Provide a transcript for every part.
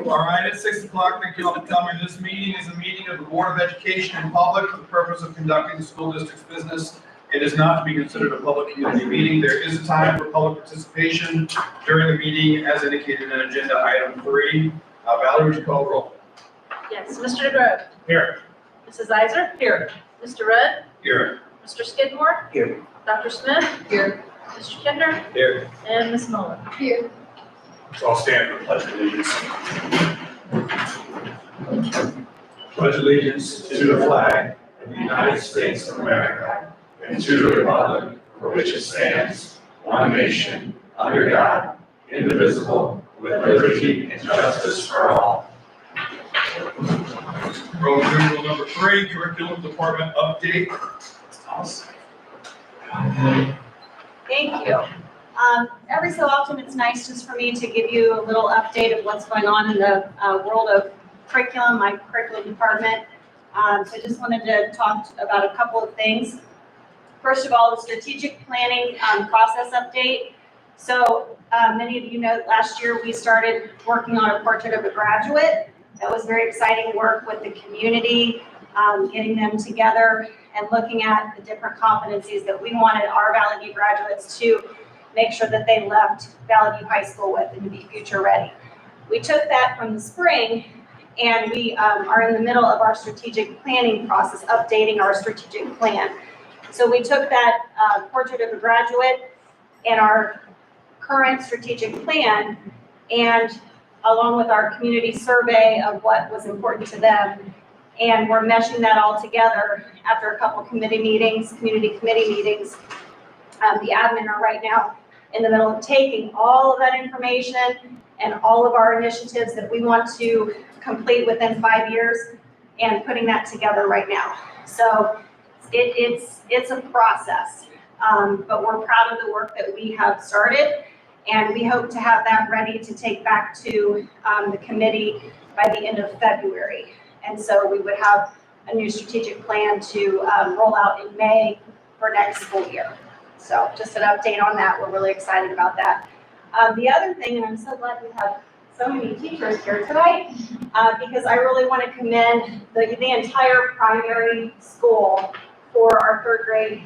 All right, it's 6 o'clock. Thank you all for coming. This meeting is a meeting of the Board of Education in public for the purpose of conducting the school district's business. It is not to be considered a public community meeting. There is a time for public participation during the meeting as indicated in agenda item 3. Valerie, would you call the roll? Yes, Mr. DeGrove. Here. Mrs. Iser. Here. Mr. Rudd. Here. Mr. Skidmore. Here. Dr. Smith. Here. Mr. Kinder. Here. And Ms. Muller. Here. So I'll stand for pledge allegiance. Pledge allegiance to the flag of the United States of America and to the republic for which it stands, one nation, under God, indivisible, with liberty and justice for all. Roman numeral number 3, curriculum department update. Thank you. Every so often, it's nice just for me to give you a little update of what's going on in the world of curriculum, my curriculum department. So I just wanted to talk about a couple of things. First of all, the strategic planning process update. So many of you know last year we started working on a portrait of a graduate. That was very exciting work with the community, getting them together and looking at the different competencies that we wanted our Valley View graduates to make sure that they left Valley View High School with and to be future ready. We took that from the spring and we are in the middle of our strategic planning process, updating our strategic plan. So we took that portrait of a graduate and our current strategic plan, and along with our community survey of what was important to them, and we're meshing that all together after a couple committee meetings, community committee meetings. The admin are right now in the middle of taking all of that information and all of our initiatives that we want to complete within 5 years and putting that together right now. So it's a process, but we're proud of the work that we have started, and we hope to have that ready to take back to the committee by the end of February. And so we would have a new strategic plan to roll out in May for next school year. So just an update on that. We're really excited about that. The other thing, and I'm so glad we have so many teachers here tonight, because I really want to commend the entire primary school for our 3rd grade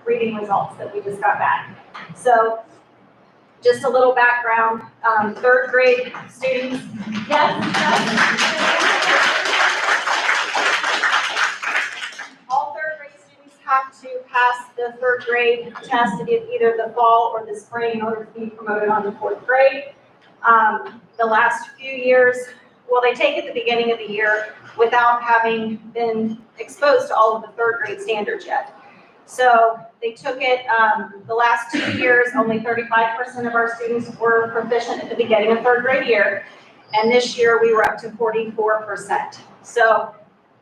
reading results that we just got back. So just a little background, 3rd grade students, all 3rd grade students have to pass the 3rd grade test in either the fall or the spring in order to be promoted on to 4th grade. The last few years, well, they take it at the beginning of the year without having been exposed to all of the 3rd grade standards yet. So they took it, the last 2 years, only 35% of our students were proficient at the beginning of 3rd grade year. And this year we were up to 44%. So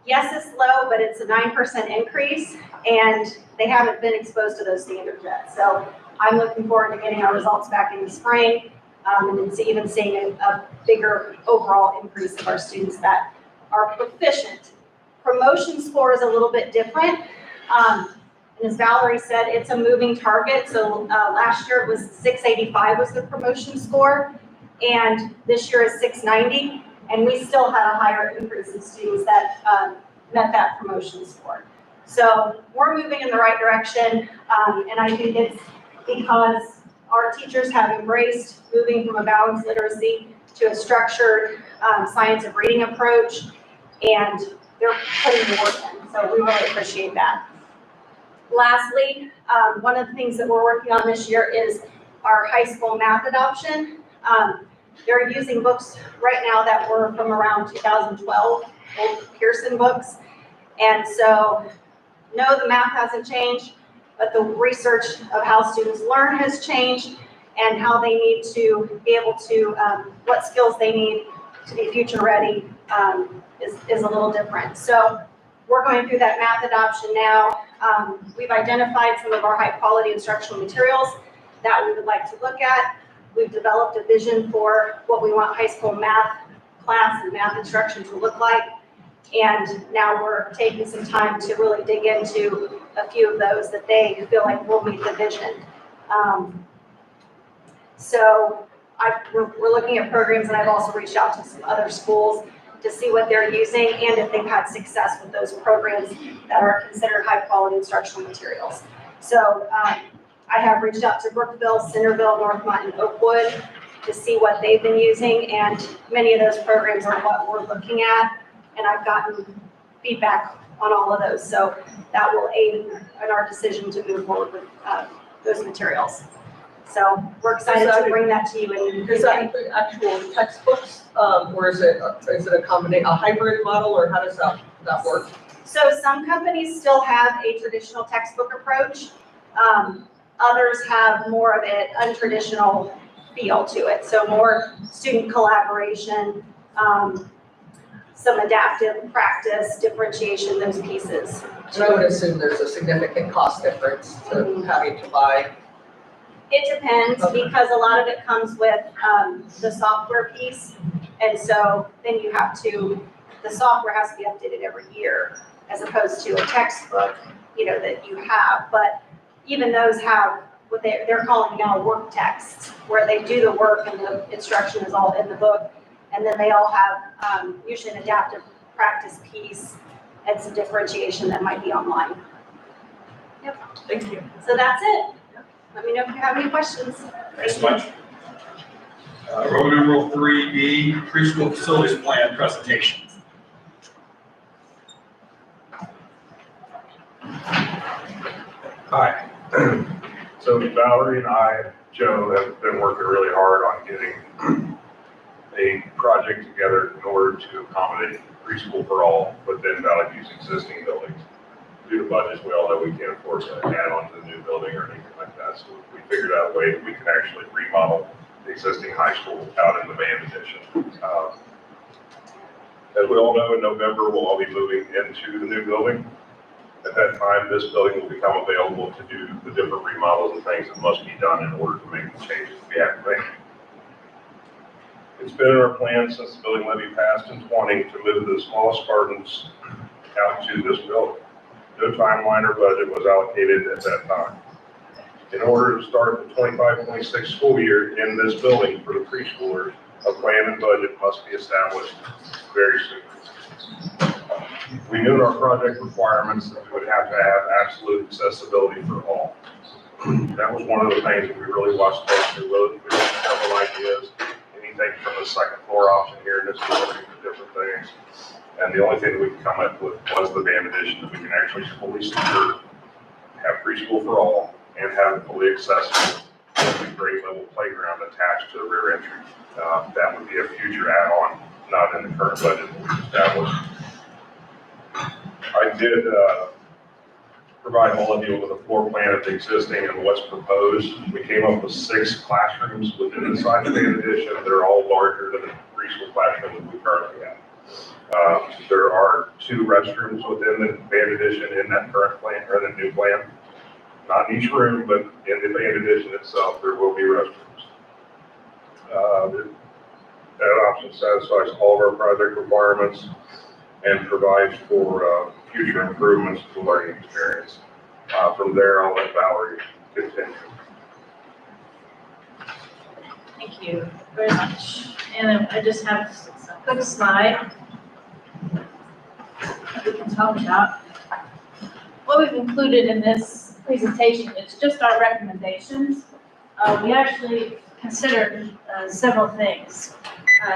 yes, it's low, but it's a 9% increase, and they haven't been exposed to those standards yet. So I'm looking forward to getting our results back in the spring, and then even seeing a bigger overall increase of our students that are proficient. Promotion score is a little bit different. And as Valerie said, it's a moving target. So last year it was 685 was the promotion score. And this year is 690, and we still had a higher increase in students that met that promotion score. So we're moving in the right direction, and I think it's because our teachers have embraced moving from a balanced literacy to a structured science of reading approach, and they're putting the work in, so we really appreciate that. Lastly, one of the things that we're working on this year is our high school math adoption. They're using books right now that were from around 2012, old Pearson books. And so, no, the math hasn't changed, but the research of how students learn has changed and how they need to be able to, what skills they need to be future ready is a little different. So we're going through that math adoption now. We've identified some of our high quality instructional materials that we would like to look at. We've developed a vision for what we want high school math class and math instruction to look like. And now we're taking some time to really dig into a few of those that they feel like will meet the vision. So we're looking at programs, and I've also reached out to some other schools to see what they're using and if they've had success with those programs that are considered high quality instructional materials. So I have reached out to Brookville, Centerville, Northmont, and Oakwood to see what they've been using, and many of those programs are what we're looking at, and I've gotten feedback on all of those, so that will aid in our decision to move forward with those materials. So we're excited to bring that to you. And Is that include actual textbooks, or is it a hybrid model, or how does that work? So some companies still have a traditional textbook approach. Others have more of an untraditional feel to it. So more student collaboration, some adaptive practice, differentiation, those pieces. And I would assume there's a significant cost difference to having to buy. It depends, because a lot of it comes with the software piece. And so then you have to, the software has to be updated every year as opposed to a textbook, that you have. But even those have what they're calling now work texts, where they do the work and the instruction is all in the book. And then they all have usually an adaptive practice piece and some differentiation that might be online. Yep. Thank you. So that's it. Let me know if you have any questions. Thanks so much. Roman numeral 3B, preschool facilities plan presentation. Hi. So Valerie and I, Joe, have been working really hard on getting a project together in order to accommodate preschool for all within Valley View's existing buildings. Due to budgets, we all know we can't afford to add on to the new building or anything like that. So we figured out a way that we can actually remodel the existing high school out in the band addition. As we all know, in November, we'll all be moving into the new building. At that time, this building will become available to do the different remodels and things that must be done in order to make the changes we have to make. It's been in our plan since the building levy passed in 20 to move the smallest gardens out to this building. No timeline or budget was allocated at that time. In order to start the 25-26 school year in this building for the preschoolers, a plan and budget must be established very soon. We knew in our project requirements that we would have to have absolute accessibility for all. That was one of the things that we really watched closely. We looked at several ideas, anything from the second floor option here in this building to different things. And the only thing that we could come up with was the band addition that we can actually fully secure, have preschool for all, and have it fully accessible with a grade level playground attached to the rear entry. That would be a future add-on, not in the current budget that we've established. I did provide all of you with a floor plan of the existing and what's proposed. We came up with 6 classrooms within inside the band addition. They're all larger than the preschool classroom that we currently have. There are 2 restrooms within the band addition in that current plan, or the new plan. Not in each room, but in the band addition itself, there will be restrooms. That option satisfies all of our project requirements and provides for future improvements to the learning experience. From there, I'll let Valerie continue. Thank you. very much. And then I just have a quick slide that we can talk about. What we've included in this presentation is just our recommendations. We actually considered several things,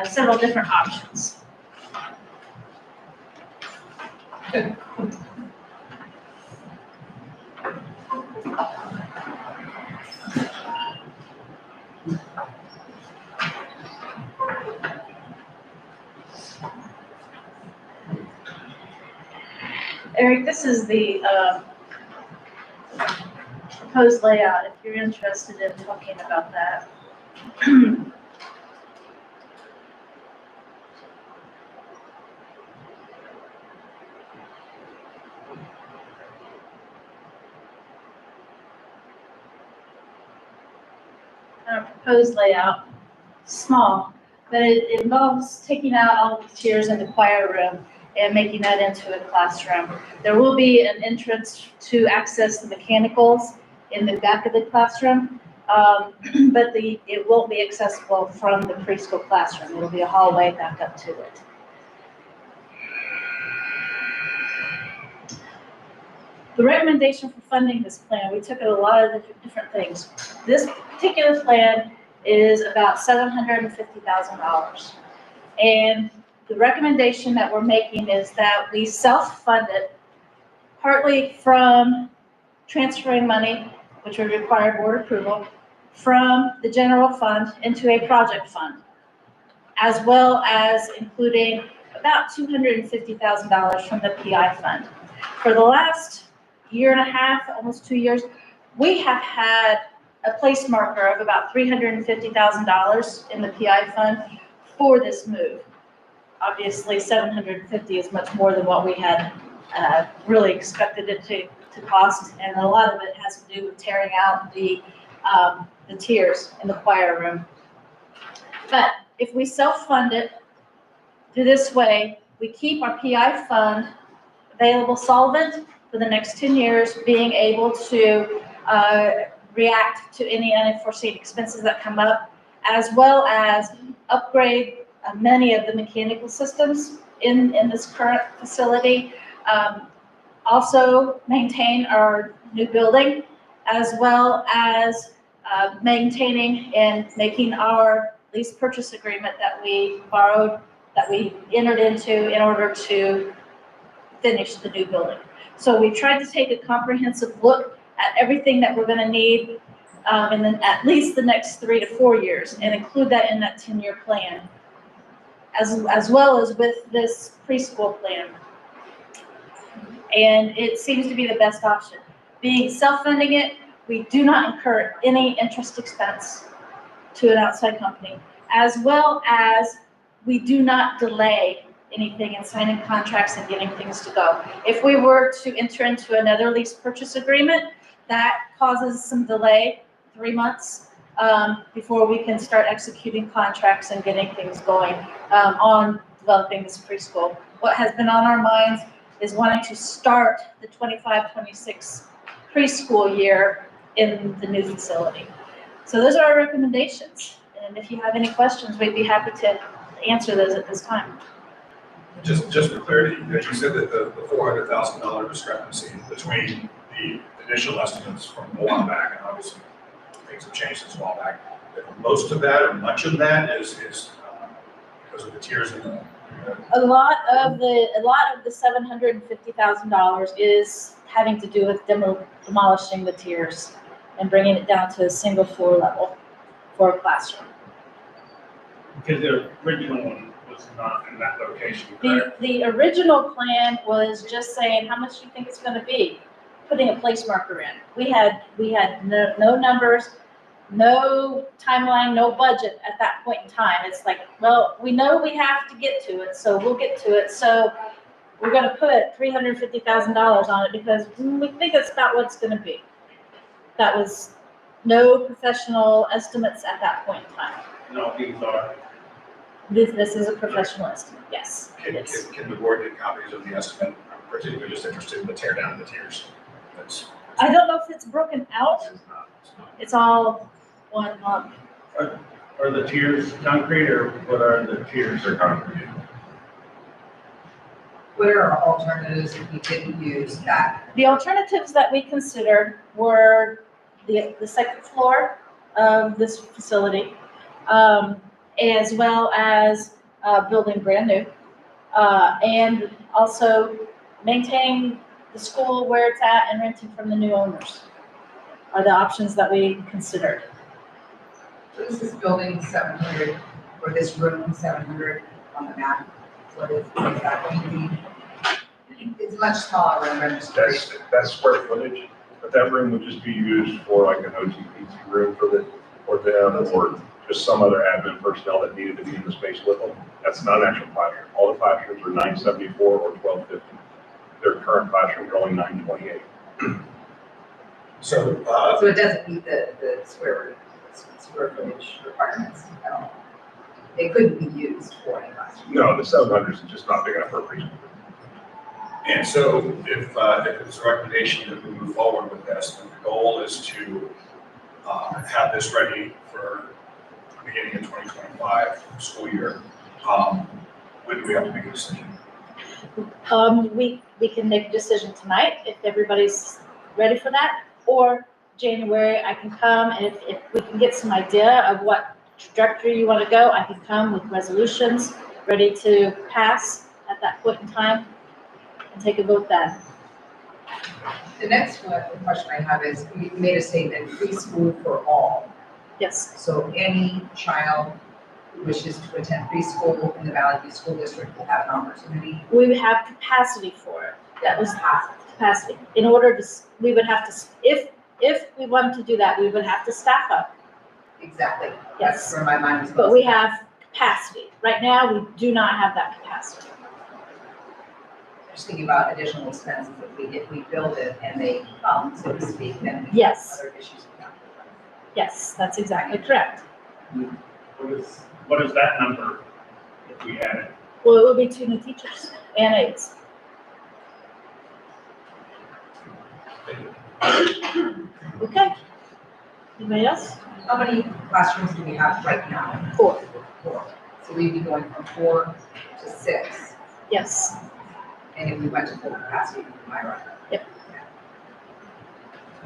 several different options. Eric, this is the proposed layout, if you're interested in talking about that. Our proposed layout, small, but it involves taking out all the tiers in the choir room and making that into a classroom. There will be an entrance to access the mechanicals in the back of the classroom, but it won't be accessible from the preschool classroom. It'll be a hallway back up to it. The recommendation for funding this plan, we took at a lot of different things. This particular plan is about $750,000. And the recommendation that we're making is that we self-fund it, partly from transferring money, which would require board approval, from the general fund into a project fund, as well as including about $250,000 from the PI fund. For the last year and a half, almost 2 years, we have had a place marker of about $350,000 in the PI fund for this move. Obviously, 750 is much more than what we had really expected it to cost, and a lot of it has to do with tearing out the tiers in the choir room. But if we self-fund it through this way, we keep our PI fund available solvent for the next 10 years, being able to react to any unforeseen expenses that come up, as well as upgrade many of the mechanical systems in this current facility. Also maintain our new building, as well as maintaining and making our lease purchase agreement that we entered into in order to finish the new building. So we tried to take a comprehensive look at everything that we're going to need in at least the next 3 to 4 years and include that in that 10-year plan, as well as with this preschool plan. And it seems to be the best option. Being self-funding it, we do not incur any interest expense to an outside company, as well as we do not delay anything in signing contracts and getting things to go. If we were to enter into another lease purchase agreement, that causes some delay, 3 months, before we can start executing contracts and getting things going on developing this preschool. What has been on our minds is wanting to start the 25-26 preschool year in the new facility. So those are our recommendations. And if you have any questions, we'd be happy to answer those at this time. Just for clarity, you said that the $400,000 discrepancy between the initial estimates from a while back, and obviously things have changed since a while back. Most of that or much of that is because of the tiers in the. A lot of the $750,000 is having to do with demolishing the tiers and bringing it down to a single floor level for a classroom. Because the original one was not in that location, correct? The original plan was just saying, how much do you think it's gonna be? Putting a place marker in. We had no numbers, no timeline, no budget at that point in time. It's like, well, we know we have to get to it, so we'll get to it. So we're gonna put $350,000 on it because we think it's about what it's gonna be. That was no professional estimates at that point in time. No, these are. This is a professional estimate, yes. Can the board get copies of the estimate? I'm particularly just interested in the tear down of the tiers. I don't know if it's broken out. It's not. It's all one lump. Are the tiers concrete or what are the tiers? They're concrete. What are our alternatives if we didn't use that? The alternatives that we considered were the second floor of this facility, as well as building brand new, and also maintaining the school where it's at and renting from the new owners are the options that we considered. So this is building 700, or this room 700 on the map. What is that going to be? It's much smaller than registry. That's square footage, but that room would just be used for like an OTPT room for them, or just some other admin personnel that needed to be in the space with them. That's not an actual classroom. All the classrooms are 974 or 1250. Their current classrooms are only 928. So, So it doesn't meet the square footage requirements at all. They couldn't be used for any classroom. No, the 700s is just not big enough for a preschool. and so if it's a recommendation that we move forward with this, then the goal is to have this ready for beginning of 2025 school year. When do we have to make a decision? We can make a decision tonight if everybody's ready for that, or January, I can come, and if we can get some idea of what trajectory you want to go, I can come with resolutions ready to pass at that point in time and take a vote then. The next question I have is, you made a statement, preschool for all. Yes, So any child who wishes to attend preschool in the Valley View School District will have an opportunity. we would have capacity for it. That was capacity. In order to, we would have to, if we wanted to do that, we would have to staff up. Exactly. Yes. That's where my mind was. But we have capacity. Right now, we do not have that capacity. Just thinking about additional expenses if we build it and they come, so to speak, then we have Yes. other issues. we have to address. Yes, that's exactly correct. What is that number if we add it? Well, it will be 2 new teachers and aides. Okay. Anybody else? How many classrooms do we have right now? 4. 4. So we'd be going from 4 to 6, Yes. and if we went to full capacity, am I right?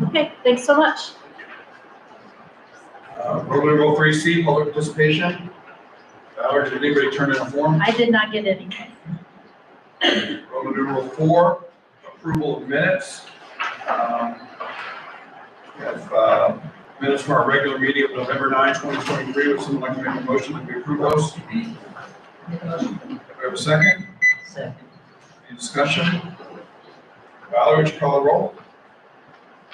Okay, thanks so much. Roman numeral 3C, public participation. Valerie, did anybody turn in a form? I did not get anything. Roman numeral 4, approval of minutes. We have minutes for our regular meeting of November 9, 2023. Would someone like to make a motion that we approve those? Make a motion. Do we have a second? Second. Any discussion? Valerie, would you call the roll?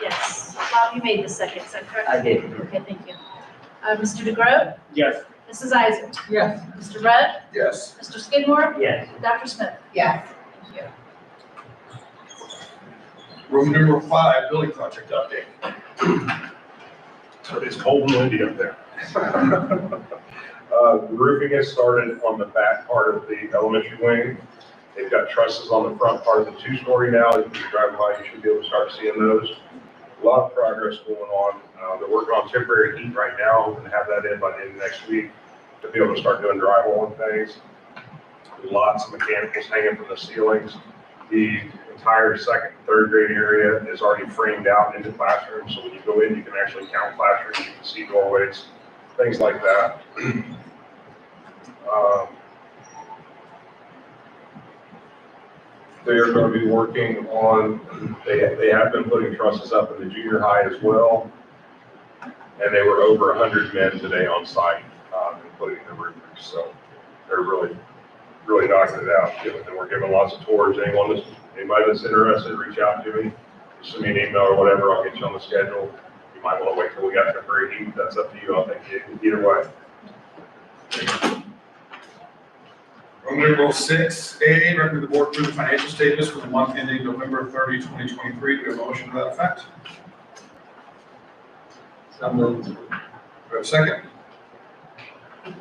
Yes. Bob, you made the second, is that correct? I did. Okay, thank you. Mr. DeGroat, Yes. Mrs. Isaac, Yes. Mr. Rudd, Yes. Mr. Skidmore, Yes. Dr. Smith. Yes. Roman numeral 5, building project update. So it's cold and windy up there. The roofing has started on the back part of the elementary wing. They've got trusses on the front part of the 2-story now. If you drive by, you should be able to start seeing those. A lot of progress going on. They're working on temporary heat right now, hoping to have that in by the end of next week to be able to start doing drywall and things. Lots of mechanicals hanging from the ceilings. The entire second and third grade area is already framed out into classrooms. So when you go in, you can actually count classrooms, you can see doorways, things like that. They are going to be working on, they have been putting trusses up in the junior high as well. And they were over 100 men today on site, including the roofers. So they're really knocking it out. And we're giving lots of tours. Anybody that's interested, reach out to me. Send me an email or whatever. I'll get you on the schedule. You might want to wait till we got temporary heat. That's up to you. I'll take it either way. Roman numeral 6A, recommend the board approve the financial statements for the month ending November 30, 2023. Do we have a motion to that effect? So moved. Do we have a second?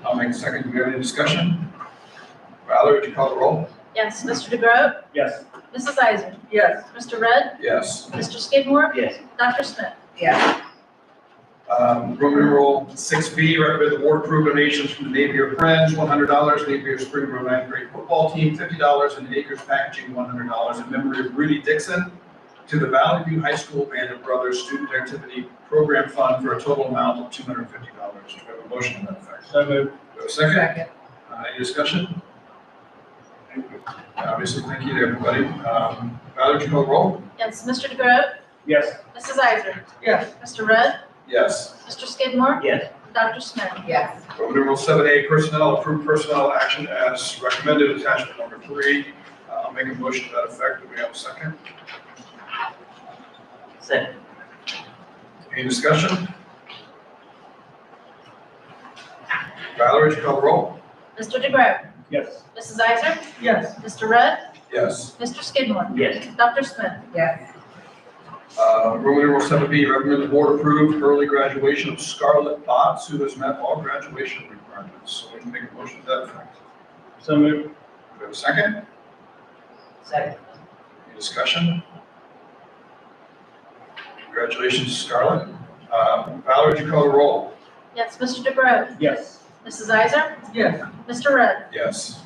I'll make a second. Do we have any discussion? Valerie, would you call the roll? Yes, Mr. DeGroat, Yes. Mrs. Isaac, Yes. Mr. Rudd, Yes. Mr. Skidmore, Yes. Dr. Smith. Yes. Roman numeral 6B, recommend the board approve donations from the Napier Friends, $100, Napier Springboro ninth grade football team, $50, and Acres Packaging, $100 in memory of Rudy Dixon to the Valley View High School Band of Brothers Student Activity Program Fund for a total amount of $250. Do we have a motion to that effect? So moved. Do we have a second? Second. Any discussion? Obviously, thank you to everybody. Valerie, would you call the roll? Yes, Mr. DeGrove, Yes. Mrs. Isaac, Yes. Mr. Rudd, Yes. Mr. Skidmore, Yes. Dr. Smith. Yes. Roman numeral 7A, personnel, approve personnel action as recommended, attachment number 3. I'll make a motion to that effect. Do we have a second? Second. Any discussion? Valerie, would you call the roll? Mr. DeGrove, Yes. Mrs. Isaac, Yes. Mr. Rudd, Yes. Mr. Skidmore, Yes. Dr. Smith. Yes. Roman numeral 7B, recommend the board approve early graduation of Scarlett Potts, who has met all graduation requirements. So we can make a motion to that effect. So moved. Do we have a second? Second. Any discussion? Congratulations, Scarlett. Valerie, would you call the roll? Yes, Mr. DeGrove, Yes. Mrs. Isaac, Yes. Mr. Rudd, Yes.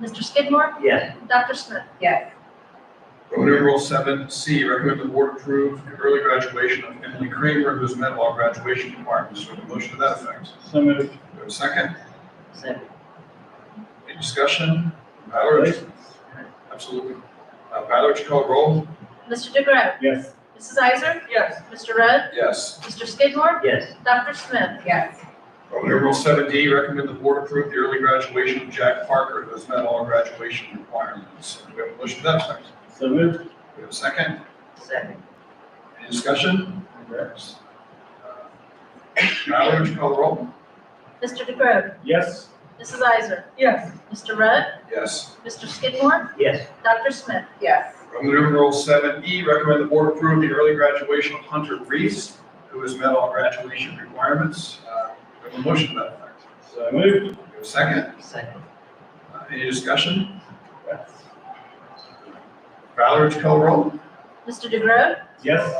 Mr. Skidmore, Yes. Dr. Smith. Yes. Roman numeral 7C, recommend the board approve the early graduation of Emily Kramer, who has met all graduation requirements. Do we have a motion to that effect? So moved. Do we have a second? Second. Any discussion? Valerie? Absolutely. Valerie, would you call the roll? Mr. DeGrove, Yes. Mrs. Isaac, Yes. Mr. Rudd, Yes. Mr. Skidmore, Yes. Dr. Smith. Yes. Roman numeral 7D, recommend the board approve the early graduation of Jack Parker, who has met all graduation requirements. Do we have a motion to that effect? So moved. Do we have a second? Second. Any discussion? Congrats. Valerie, would you call the roll? Mr. DeGrove, Yes. Mrs. Isaac, Yes. Mr. Rudd, Yes. Mr. Skidmore, Yes. Dr. Smith. Yes. Roman numeral 7E, recommend the board approve the early graduation of Hunter Reese, who has met all graduation requirements. We have a motion to that effect. So moved. Do we have a second? Second. Any discussion? Yes. Valerie, would you call the roll? Mr. DeGrove, Yes.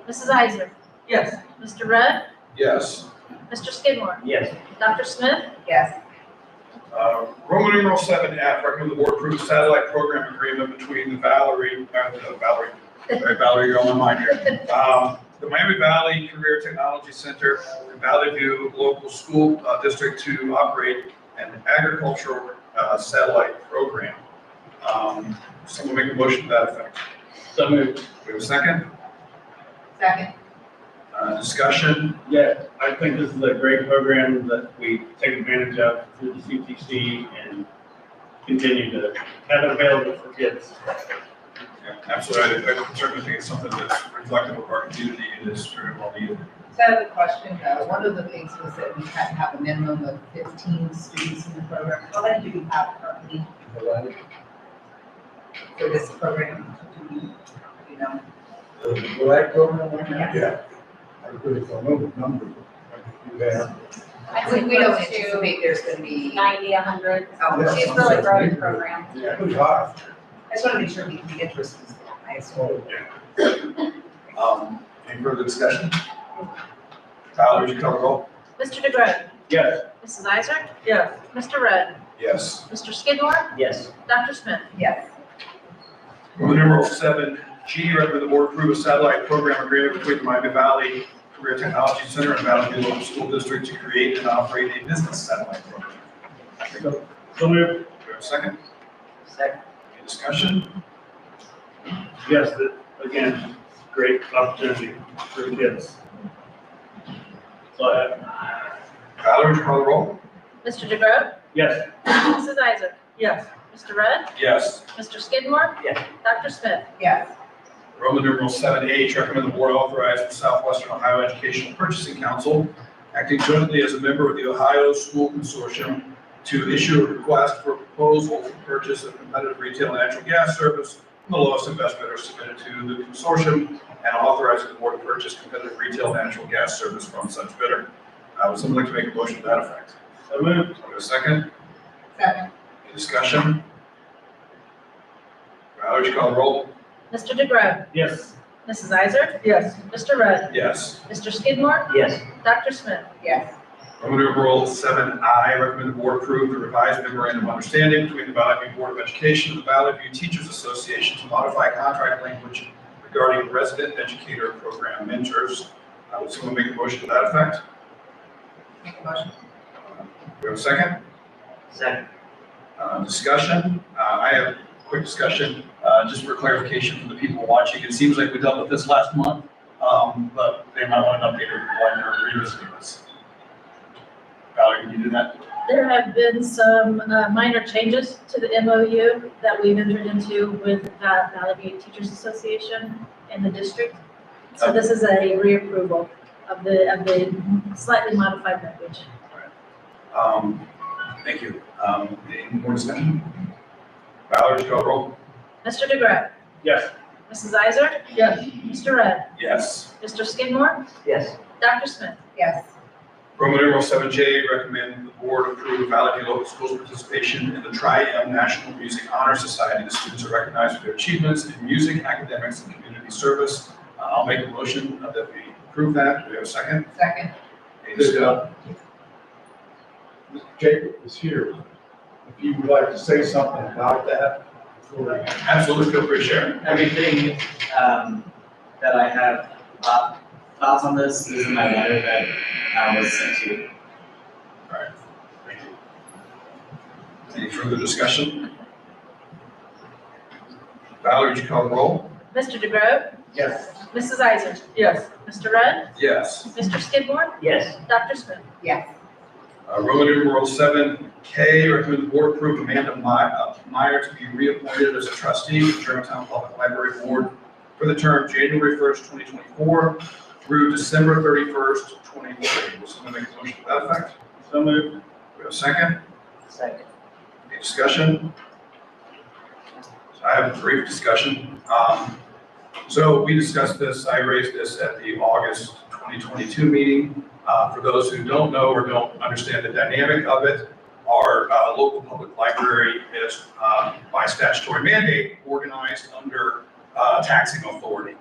Mrs. Isaac, Yes. Mr. Rudd, Yes. Mr. Skidmore, Yes. Dr. Smith. Yes. Roman numeral 7F, recommend the board approve satellite program agreement between the Valerie, you're on my mind here. The Miami Valley Career Technology Center and Valley View Local School District to operate an agricultural satellite program. Someone make a motion to that effect. So moved. We have a second? Second. Discussion? Yeah, I think this is a great program that we take advantage of through the CTC and continue to have it available for kids. Yeah, absolutely. I certainly think it's something that's reflective of our community and is very well needed. So I have a question. One of the things was that we had to have a minimum of 15 students in the program. How many do we have currently for this program? Do you know? The black program? Yes. Yeah. I really don't know the number. You have. I We think we don't close to anticipate there's going to be. 90, 100. Oh, She's really growing the program. Yeah, it was hard. I just want to make sure the interest is high school. Any further discussion? Valerie, would you call the roll? Mr. DeGrove, Yes. Mrs. Isaac, Yes. Mr. Rudd, Yes. Mr. Skidmore, Yes. Dr. Smith. Yes. Roman numeral 7G, recommend the board approve a satellite program agreement between the Miami Valley Career Technology Center and Valley View Local School District to create and operate a business satellite program. So moved. Do we have a second? Second. Any discussion? Yes, again, great opportunity for the kids. So, Valerie, would you call the roll? Mr. DeGrove, yes. Mrs. Isaac, Yes. Mr. Rudd, Yes. Mr. Skidmore, Yes. Dr. Smith. Yes. Roman numeral 7H, recommend the board authorize the Southwestern Ohio Educational Purchasing Council, acting jointly as a member of the Ohio School Consortium, to issue a request for proposal for purchase of competitive retail natural gas service from the lowest and best bidder submitted to the consortium, and authorizing the board to purchase competitive retail natural gas service from such bidder. Would someone like to make a motion to that effect? So moved. A second? Second. Any discussion? Valerie, would you call the roll? Mr. DeGrove, Yes. Mrs. Isaac? Yes. Mr. Rudd? Yes. Mr. Skidmore? Yes. Dr. Smith? Yes. Roman numeral 7I, recommend the board approve the revised memorandum of understanding between the Valley View Board of Education and the Valley View Teachers Association to modify contract language regarding resident educator program mentors. Would someone make a motion to that effect? Make a motion. We have a second? Second. Discussion. I have a quick discussion, just for clarification for the people watching. It seems like we dealt with this last month, but they might want an update while they're revisiting this. Valerie, can you do that? There have been some minor changes to the MOU that we've entered into with Valley View Teachers Association and the district. So this is a reapproval of the slightly modified language. Thank you. Any more discussion? Valerie, just call roll. Mr. DeGraw? Yes. Mrs. Isaac? Yes. Mr. Rudd? Yes. Mr. Skidmore? Yes. Dr. Smith? Yes. Roman numeral 7J, recommend the board approve Valley View Local Schools participation in the Tri-M National Music Honor Society. The students are recognized for their achievements in music, academics, and community service. I'll make a motion that we approve that. Do we have a second? Second. Any discussion? Mr. Jacob is here. If you would like to say something about that before. Absolutely, feel free to share. Everything that I have thoughts on this is in my letter that was sent to you. All right, thank you. Any further discussion? Valerie, would you call the roll? Mr. DeGraw? Yes. Mrs. Isaac? Yes. Mr. Rudd? Yes. Mr. Skidmore? Yes. Dr. Smith? Yes. Roman numeral 7K, recommend the board approve Amanda Meyer to be reappointed as a trustee of the Germantown Public Library Board for the term January 1st, 2024 through December 31st, 2023. Will someone make a motion to that effect? So moved. We have a second? Second. Any discussion? So I have a brief discussion. So we discussed this, I raised this at the August 2022 meeting. For those who don't know or don't understand the dynamic of it, our local public library is, by statutory mandate, organized under taxing authority.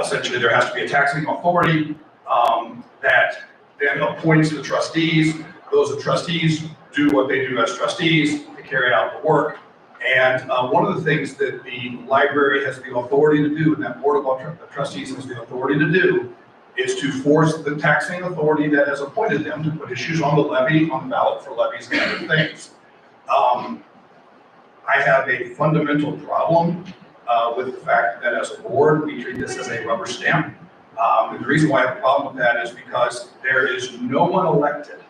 Essentially, there has to be a taxing authority that then appoints the trustees. Those trustees do what they do as trustees, they carry out the work. And one of the things that the library has the authority to do, and that board of trustees has the authority to do, is to force the taxing authority that has appointed them to put issues on the levy, on the ballot for levies and other things. I have a fundamental problem with the fact that as a board, we treat this as a rubber stamp. And the reason why I have a problem with that is because there is no one elected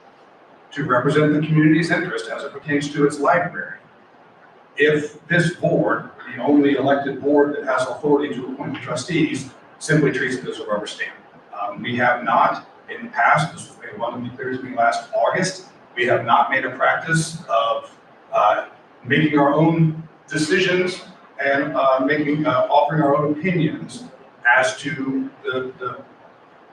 to represent the community's interest as it pertains to its library. If this board, the only elected board that has authority to appoint the trustees, simply treats it as a rubber stamp. We have not, in the past, this was made abundantly clear to me last August, we have not made a practice of making our own decisions and offering our own opinions as to the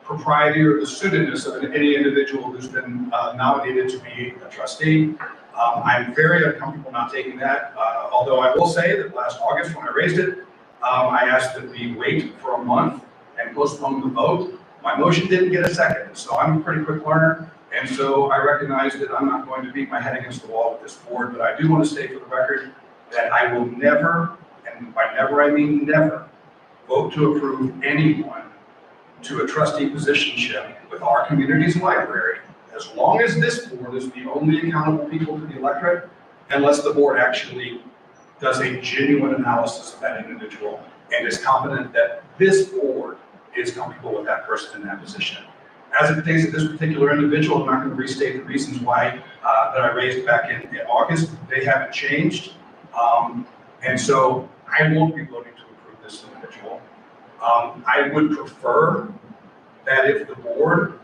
propriety or the suitedness of any individual who's been nominated to be a trustee. I'm very uncomfortable not taking that, although I will say that last August when I raised it, I asked that we wait for a month and postpone the vote. My motion didn't get a second, so I'm a pretty quick learner. And so I recognize that I'm not going to beat my head against the wall with this board, but I do want to state for the record that I will never, and by never I mean never, vote to approve anyone to a trustee positionship with our community's library, as long as this board is the only accountable people to the electorate, unless the board actually does a genuine analysis of that individual and is confident that this board is comfortable with that person in that position. As it pertains to this particular individual, I'm not going to restate the reasons why that I raised back in August. They haven't changed. And so I won't be voting to approve this individual. I would prefer that if the board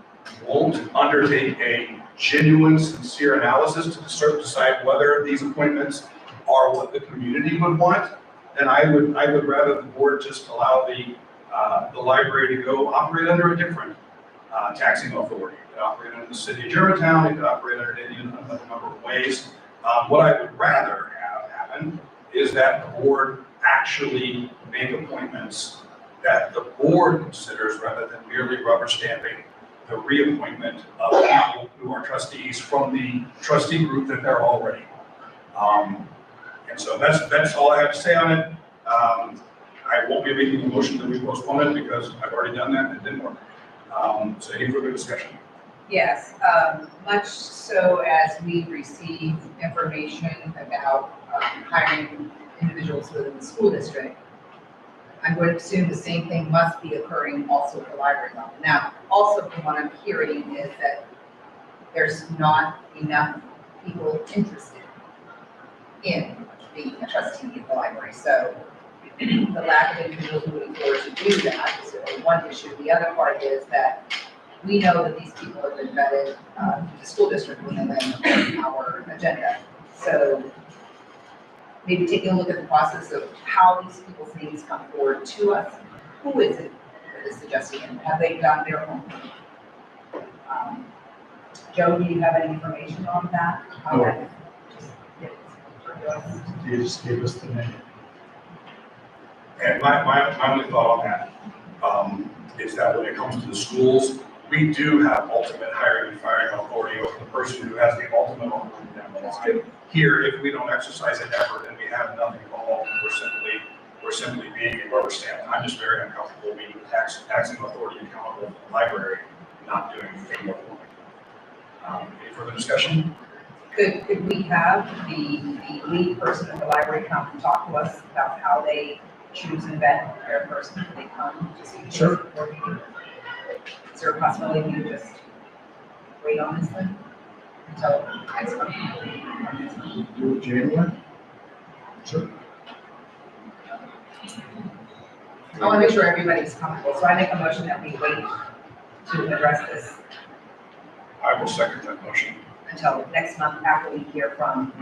won't undertake a genuine, sincere analysis to decide whether these appointments are what the community would want, then I would rather the board just allow the library to go operate under a different taxing authority. It could operate under the city of Germantown, it could operate under any number of ways. What I would rather have happen is that the board actually make appointments that the board considers rather than merely rubber stamping the reappointment of people who are trustees from the trustee group that they're already on. And so that's all I have to say on it. I won't be making a motion that we postpone it because I've already done that and it didn't work. So any further discussion? Yes, much so as we receive information about hiring individuals within the school district, I'm going to assume the same thing must be occurring also at the library level. Now, also from what I'm hearing is that there's not enough people interested in being a trustee at the library. So the lack of individuals moving forward to do that is one issue. The other part is that we know that these people have been vetted through the school district when they land on our agenda. So maybe taking a look at the process of how these people's names come forward to us. Who is it that is suggesting it? Have they done their homework? Joe, do you have any information on that? No. Okay. Just get it to us. You just gave us the name. And my only thought on that is that when it comes to the schools, we do have ultimate hiring and firing authority over the person who has the ultimate authority down the line. Here, if we don't exercise an effort and we have nothing involved, we're simply being a rubber stamp. I'm just very uncomfortable being the taxing authority accountable for the library, not doing anything more for me. Any further discussion? Could we have the lead person at the library come and talk to us about how they choose and vet their person when they come to see? Sure. Is there a possibility you just wait on this thing until next month? Do it January? Sure. I want to make sure everybody's comfortable, so I make a motion that we wait to address this I will second that motion. until next month after we hear from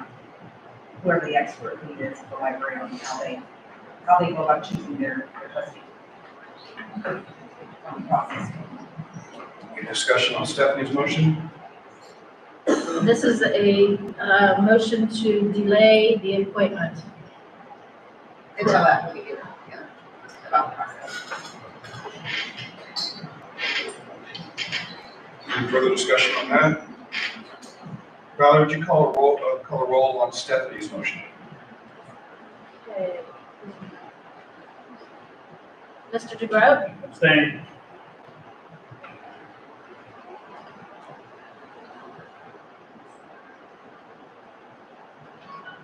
whoever the expert lead is at the library on how they go about choosing their trustee. On the process. Any discussion on Stephanie's motion? This is a motion to delay the appointment. Until after we hear, about the process. Any further discussion on that? Valerie, would you call a roll on Stephanie's motion? Okay. Mr. DeGroat, Abstain.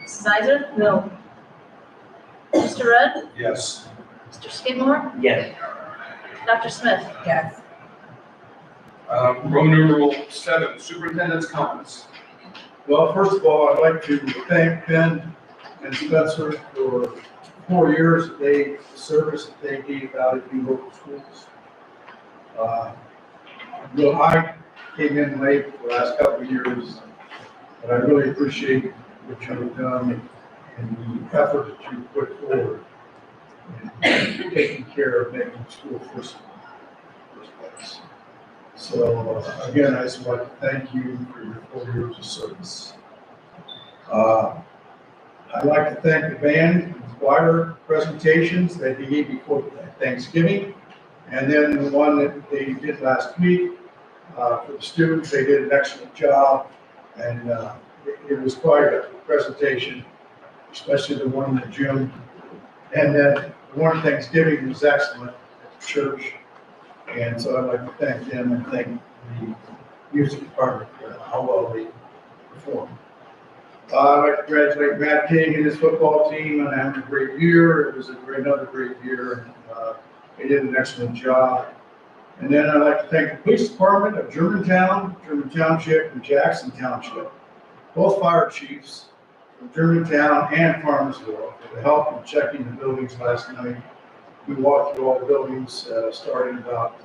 Mrs. Iser? No. Mr. Rudd? Yes. Mr. Skidmore? Yes. Dr. Smith? Yes. Roman numeral 7, superintendent's comments. Well, first of all, I'd like to thank Ben and Spencer for 4 years of the service that they gave out at the local schools. Well, I came in late the last couple of years, but I really appreciate what you've done and the effort that you put forward in taking care of making school first place. So again, I just want to thank you for your 4 years of service. I'd like to thank the band and choir presentations that they gave before Thanksgiving. And then the one that they did last week for the students, they did an excellent job. And it was quite a presentation, especially the one in the gym. And then the one at Thanksgiving was excellent at the church. And so I'd like to thank them and thank the music department for how well they performed. I'd like to congratulate Matt King and his football team on having a great year. It was another great year. They did an excellent job. And then I'd like to thank the police department of Germantown, German Township, and Jackson Township, both fire chiefs from Germantown and Farmersville for the help in checking the buildings last night. We walked through all the buildings starting about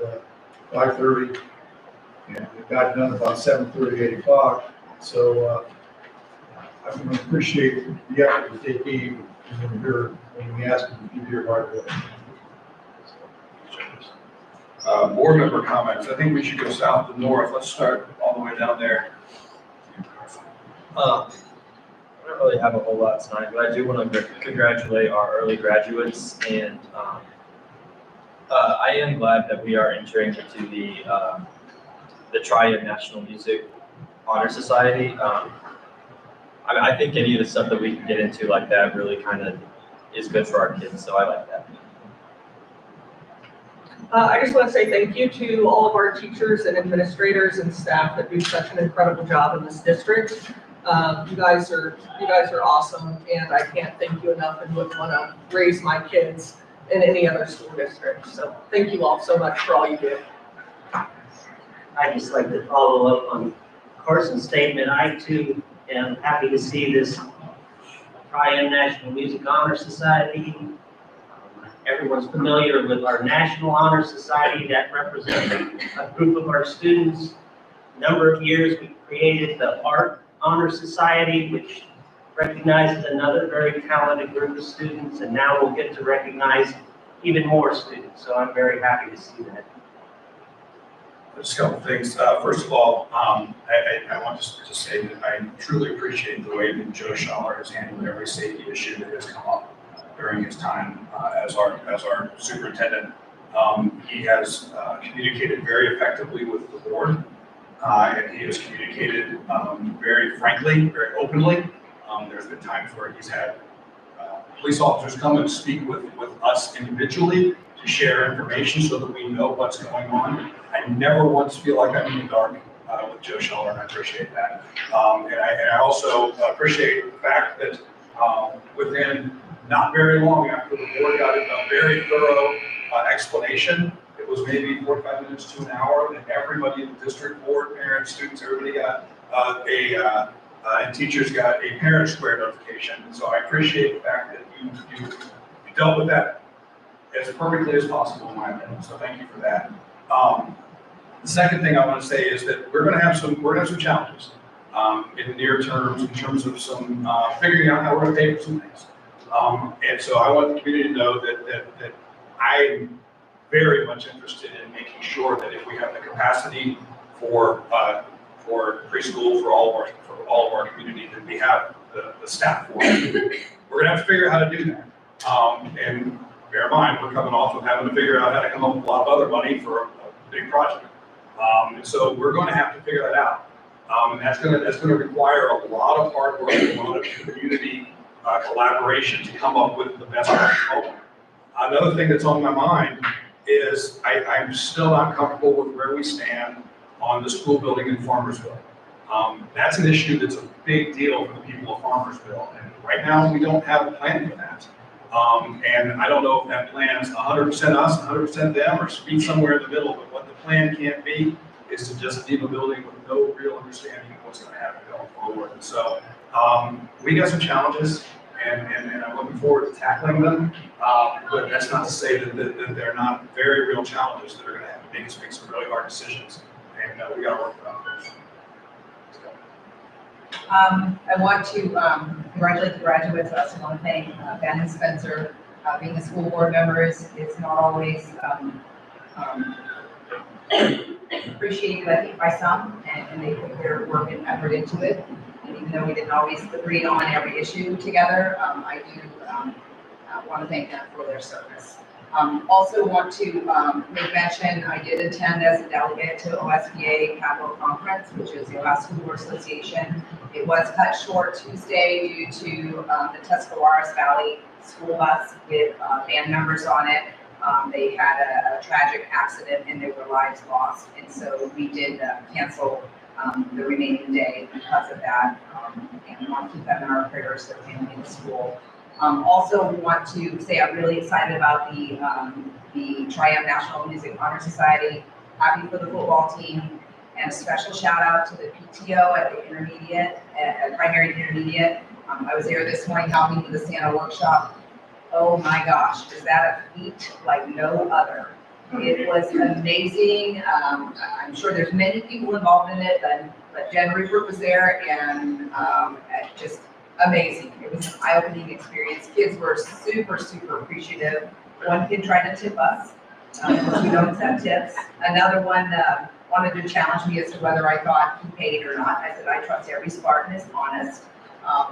5:30, and it got done about 7:30, 8 o'clock. So I can appreciate the effort that they gave when we asked them to do your hard work. Board member comments. I think we should go south to north. Let's start all the way down there. I don't really have a whole lot tonight, but I do want to congratulate our early graduates and I am glad that we are entering into the Triad National Music Honor Society. I think any of the stuff that we can get into like that really kind of is good for our kids, so I like that. I just want to say thank you to all of our teachers and administrators and staff that do such an incredible job in this district. You guys are awesome, and I can't thank you enough, and wouldn't want to raise my kids in any other school district. So thank you all so much for all you do. I'd just like to follow up on Carson's statement. I too am happy to see this Triad National Music Honor Society. Everyone's familiar with our National Honor Society that represents a group of our students. A number of years we created the Art Honor Society, which recognizes another very talented group of students, and now we'll get to recognize even more students. So I'm very happy to see that. Just a couple things. First of all, I want to say that I truly appreciate the way that Joe Schaller has handled every safety issue that has come up during his time as our superintendent. He has communicated very effectively with the board, and he has communicated very frankly, very openly. There's been times where he's had police officers come and speak with us individually to share information so that we know what's going on. I never once feel like I'm in the dark with Joe Schaller, and I appreciate that. And I also appreciate the fact that within not very long after the board got a very thorough explanation, it was maybe 45 minutes to an hour, and everybody in the district, board, parents, students, everybody got and teachers got a parent square notification. And so I appreciate the fact that you dealt with that as perfectly as possible, in my opinion. So thank you for that. The second thing I want to say is that we're going to have some challenges in the near term in terms of some figuring out how we're going to pay for some things. And so I want the community to know that I'm very much interested in making sure that if we have the capacity for preschool for all of our community, that we have the staff for it. We're going to have to figure out how to do that. And bear in mind, we're coming off of having to figure out how to come up with a lot of other money for a big project. And so we're going to have to figure that out. And that's going to require a lot of hard work, a lot of community collaboration to come up with the best option. Another thing that's on my mind is I'm still not comfortable with where we stand on the school building in Farmersville. That's an issue that's a big deal for the people of Farmersville. And right now, we don't have a plan for that. And I don't know if that plan is 100% us, 100% them, or speak somewhere in the middle. But what the plan can't be is to just leave a building with no real understanding of what's going to happen going forward. And so we got some challenges, and I'm looking forward to tackling them. But that's not to say that they're not very real challenges that are going to have to make us make some really hard decisions. And we got to work on those. I want to congratulate the graduates. I also want to thank Ben and Spencer. Being a school board member is not always appreciated, I think, by some, and they put their work and effort into it. And even though we didn't always agree on every issue together, I do want to thank them for their service. Also want to make mention, I did attend as a delegate to OSBA Capital Conference, which is the Ohio School Board Association. It was cut short Tuesday due to the Tuscarawas Valley school bus with band members on it. They had a tragic accident and there were lives lost. And so we did cancel the remaining day because of that. And we want to keep them in our prayers, their family and the school. Also want to say I'm really excited about the Triumph National Music Honor Society. Happy for the football team, and a special shout out to the PTO at the intermediate, primary and intermediate. I was there this morning helping with the Santa workshop. Oh my gosh, is that a feat like no other? It was amazing. I'm sure there's many people involved in it, but Jen Rupert was there, and just amazing. It was an eye-opening experience. Kids were super, super appreciative. One kid tried to tip us, because we don't accept tips. Another one wanted to challenge me as to whether I thought he paid or not. I said, I trust every Spartan is honest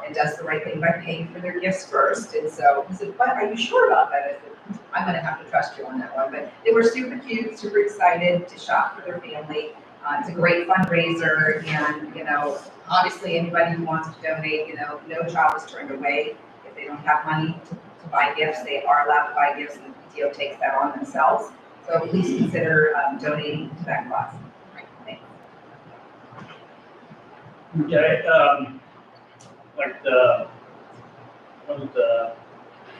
and does the right thing by paying for their gifts first. And so he said, but are you sure about that? I said, I'm gonna have to trust you on that one, but they were super cute, super excited to shop for their family. It's a great fundraiser and, obviously anybody who wants to donate, no child is turned away. If they don't have money to buy gifts, they are allowed to buy gifts and the PTO takes that on themselves. So please consider donating to that cause. Thanks. Okay, wanted to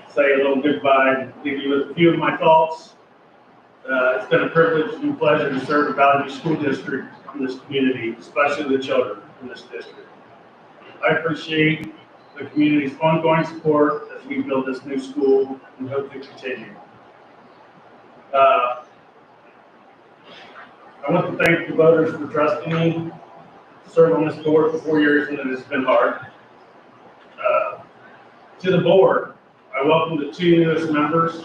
say a little goodbye and leave you with a few of my thoughts. It's been a privilege and pleasure to serve the Valley View School District in this community, especially the children in this district. I appreciate the community's ongoing support as we build this new school and hope to continue. I want to thank the voters for trusting me to serve on this board for 4 years, and it has been hard. To the board, I welcome the 2 newest members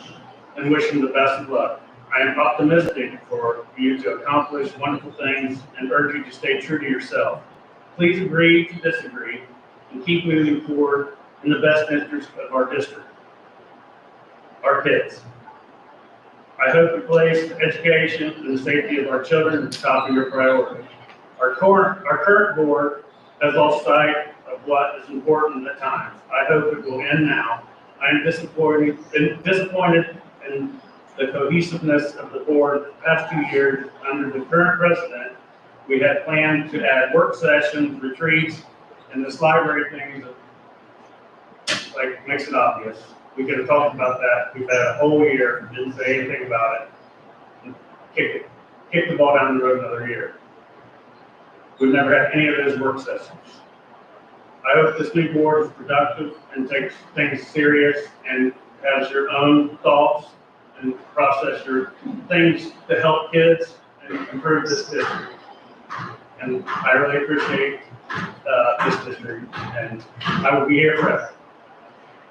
and wish them the best of luck. I am optimistic for you to accomplish wonderful things and urge you to stay true to yourself. Please agree to disagree and keep moving forward in the best interest of our district, our kids. I hope you place education and the safety of our children at the top of your priority. Our current board has lost sight of what is important at times. I hope it will end now. I am disappointed in the cohesiveness of the board the past 2 years. Under the current president, we had planned to add work sessions, retreats, and this library thing makes it obvious. We could have talked about that. We've had a whole year, didn't say anything about it. Kick the ball down the road another year. We've never had any of those work sessions. I hope this new board is productive and takes things serious and has your own thoughts and process your things to help kids and improve this district. And I really appreciate this district, and I will be here forever.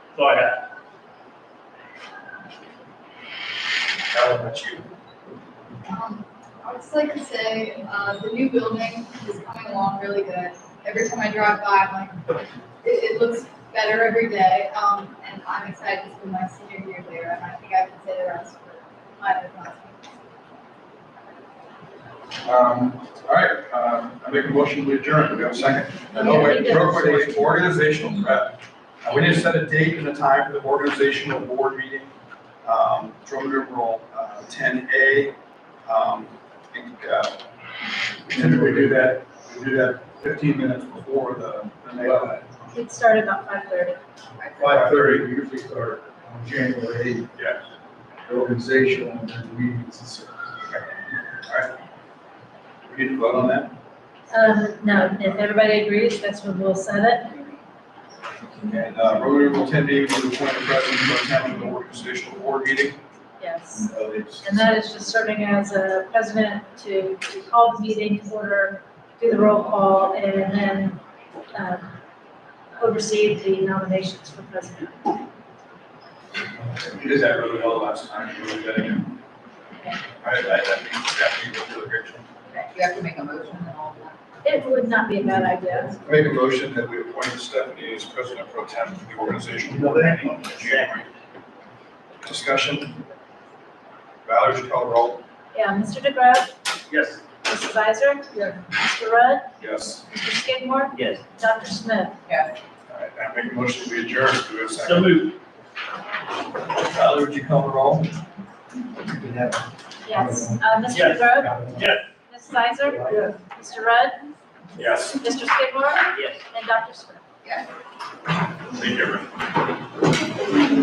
That's all I have. How about you? I would just like to say, the new building is coming along really good. Every time I drive by, I'm like, it looks better every day. And I'm excited to spend my senior year there, and I think I can say the rest for my other classmates. All right, I make a motion to adjourn. Do we have a second? No, wait, real quick, organizational prep. We need to set a date and a time for the organizational board meeting. Roman numeral 10A. We typically do that 15 minutes before the mail. It started about 5:30. 5:30, we usually start on January 8th. Yes. The organizational and then the meetings and so. All right. We need to vote on that? No, if everybody agrees, that's when we'll set it. And Roman numeral 10B, we need to appoint the president to attend the organizational board meeting. Yes. And that is just serving as a president to call the meeting to order, do the roll call, and then oversee the nominations for president. You did that really well last time. You really did it again. Okay. All right, that means you go to the picture. You have to make a motion and all that. It would not be a bad idea. Make a motion that we appoint Stephanie as president pro tem of the organizational board meeting in January. Discussion. Valerie, would you call the roll? Yeah, Mr. DeGraff, Yes. Mrs. Iser. Yes. Mr. Rudd, Yes. Mr. Skidmore, Yes. Dr. Smith. Yes. All right, I make a motion to adjourn. Do we have a So second? moved. Valerie, would you call the roll? Yes. Mr. Yes. DeGraff, Yes. Mrs. Iser. Mr. Rudd, Yes. Mr. Skidmore, Yes. and Dr. Smith. Yes. Thank you, everyone.